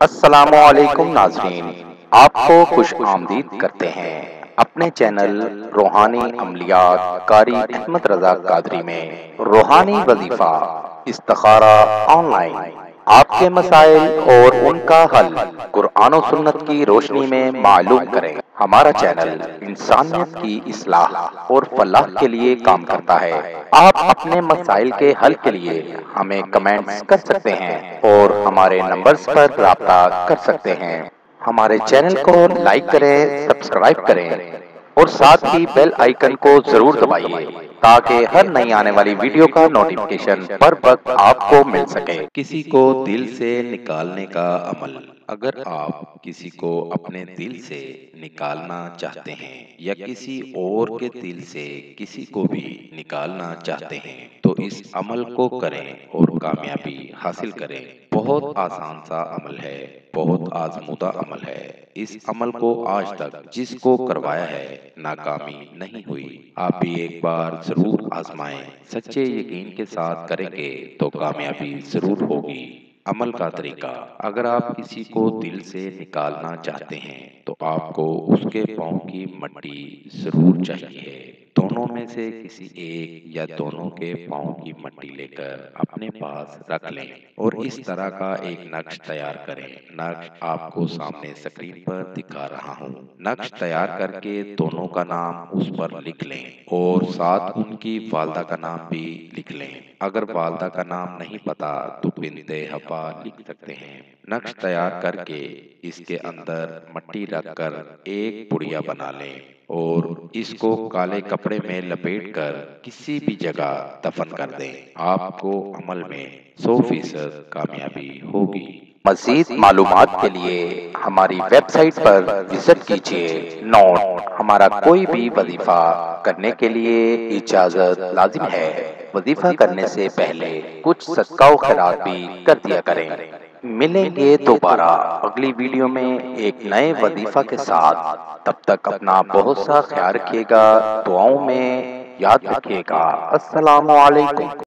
السلام علیکم ناظرین، آپ کو خوش آمدید کرتے ہیں اپنے چینل روحانی عملیات قاری احمد رضا قادری میں۔ روحانی وظیفہ استخارہ آن لائن، آپ کے مسائل اور ان کا حل قرآن و سنت کی روشنی میں معلوم کریں۔ ہمارا چینل انسانیت کی اصلاح اور فلاح کے لیے کام کرتا ہے۔ آپ اپنے مسائل کے حل کے لیے ہمیں کمنٹس کر سکتے ہیں اور ہمارے نمبرز پر رابطہ کر سکتے ہیں۔ ہمارے چینل کو لائک کریں، سبسکرائب کریں اور ساتھ ہی بیل آئیکن کو ضرور دبائیے تاکہ ہر نئی آنے والی ویڈیو کا نوٹیفیکیشن پر وقت آپ کو مل سکے۔ کسی کو دل سے نکالنے کا عمل۔ اگر آپ کسی کو اپنے دل سے نکالنا چاہتے ہیں یا کسی اور کے دل سے کسی کو بھی نکالنا چاہتے ہیں تو اس عمل کو کریں اور کامیابی حاصل کریں۔ بہت آسان سا عمل ہے، بہت آزمودہ عمل ہے۔ اس عمل کو آج تک جس کو کروایا ہے ناکامی نہیں ہوئی۔ آپ بھی ایک بار ضرور آزمائیں، سچے یقین کے ساتھ کریں گے تو کامیابی ضرور ہوگی۔ عمل کا طریقہ: اگر آپ کسی کو دل سے نکالنا چاہتے ہیں تو آپ کو اس کے پاؤں کی مٹی ضرور چاہیے۔ دونوں میں سے کسی ایک یا دونوں کے پاؤں کی مٹی لے کر اپنے پاس رکھ لیں اور اس طرح کا ایک نقش تیار کریں۔ نقش آپ کو سامنے اسکرین پر دکھا رہا ہوں۔ نقش تیار کر کے دونوں کا نام اس پر لکھ لیں اور ساتھ ان کی والدہ کا نام بھی لکھ لیں۔ اگر والدہ کا نام نہیں پتا تو بنت حبا لکھ سکتے ہیں۔ نقش تیار کر کے اس کے اندر مٹی رکھ کر ایک پڑیا بنا لیں اور اس کو کالے کپڑے میں لپیٹ کر کسی بھی جگہ دفن کر دیں۔ آپ کو عمل میں 100% کامیابی ہوگی۔ مزید معلومات کے لیے ہماری ویب سائٹ پر وزٹ کیجیے۔ نوٹ: ہمارا کوئی بھی وظیفہ کرنے کے لیے اجازت لازم ہے۔ وظیفہ کرنے سے پہلے کچھ صدقہ و خیرات بھی کر دیا کریں۔ ملیں گے دوبارہ اگلی ویڈیو میں ایک نئے وظیفہ کے ساتھ۔ تب تک اپنا بہت سا خیال رکھیے گا، دعاؤں میں یاد رکھیے گا۔ السلام علیکم۔